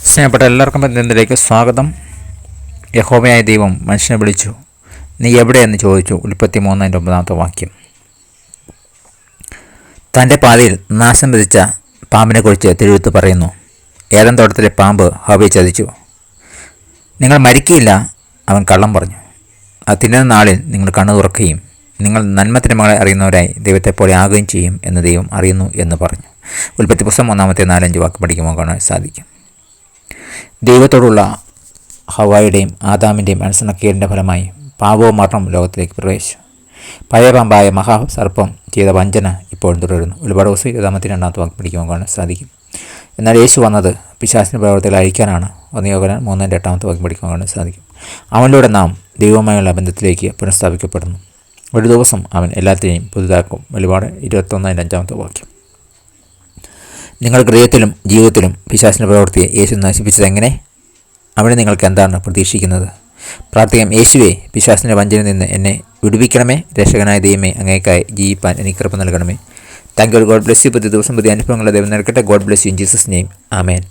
സ്നേഹപ്പെട്ട എല്ലാവർക്കും ബന്ധത്തിലേക്ക് സ്വാഗതം. യഹോവയായ ദൈവം മനുഷ്യനെ വിളിച്ചു, നീ എവിടെയെന്ന് ചോദിച്ചു. ഉൽപ്പത്തി 3:9 വാക്യം. തൻ്റെ പാതയിൽ നാശം വിധിച്ച പാമ്പിനെക്കുറിച്ച് തിരുവെഴുത്ത് പറയുന്നു. ഏദൻ തോട്ടത്തിലെ പാമ്പ് ഹവ്വയെ ചതിച്ചു. നിങ്ങൾ മരിക്കയില്ല, അവൻ കള്ളം പറഞ്ഞു. അത് തിന്നുന്ന നാളിൽ നിങ്ങൾ കണ്ണു തുറക്കുകയും നിങ്ങൾ നന്മത്തിന്മകളെ അറിയുന്നവരായി ദൈവത്തെപ്പോലെ ആകുകയും ചെയ്യും എന്ന് ദൈവം അറിയുന്നു എന്ന് പറഞ്ഞു. ഉൽപ്പത്തി പുസ്തകം 1-4 വാക്ക് പഠിക്കുമ്പോൾ കാണാൻ സാധിക്കും. ദൈവത്തോടുള്ള ഹവ്വായുടെയും ആദാമിൻ്റെയും അനുസരണക്കേടിൻ്റെ ഫലമായി പാപവും മരണവും ലോകത്തിലേക്ക് പ്രവേശിച്ചു. പഴയ പാമ്പായ മഹാസർപ്പം ചെയ്ത വഞ്ചന ഇപ്പോഴും തുടരുന്നു. ഒരുപാട് ദിവസം 22 വാക്ക് പഠിക്കുമ്പോൾ കാണാൻ സാധിക്കും. എന്നാൽ യേശു വന്നത് പിശാചിൻ്റെ പ്രവർത്തികൾ അഴിക്കാനാണ്. 1 യോഹന്നാൻ 3:8 വാക്ക് പഠിക്കുമ്പോൾ കാണാൻ സാധിക്കും. അവനിലൂടെ നാം ദൈവവുമായുള്ള ബന്ധത്തിലേക്ക് പുനഃസ്ഥാപിക്കപ്പെടുന്നു. ഒരു ദിവസം അവൻ എല്ലാത്തിനെയും പുതുതാക്കും. വെളിപാട് 21:5 വാക്യം. നിങ്ങളുടെ ഹൃദയത്തിലും ജീവിതത്തിലും പിശാചിൻ്റെ പ്രവൃത്തിയെ യേശു നശിപ്പിച്ചത് എങ്ങനെ? അവിടെ നിങ്ങൾക്ക് എന്താണ് പ്രതീക്ഷിക്കുന്നത്? പ്രാർത്ഥിക്കാം. യേശുവേ, പിശാചിൻ്റെ വഞ്ചനയിൽ നിന്ന് എന്നെ വിടുവിക്കണമേ. രക്ഷകനായ ദൈവമേ, അങ്ങേക്കായി ജീവിപ്പാൻ എനിക്ക് കൃപ നൽകണമേ. Thank you. God bless you. പുതിയ ദിവസം പുതിയ അനുഭവങ്ങളുടെ ദൈവം നൽകട്ടെ. God bless you in Jesus name. Amen.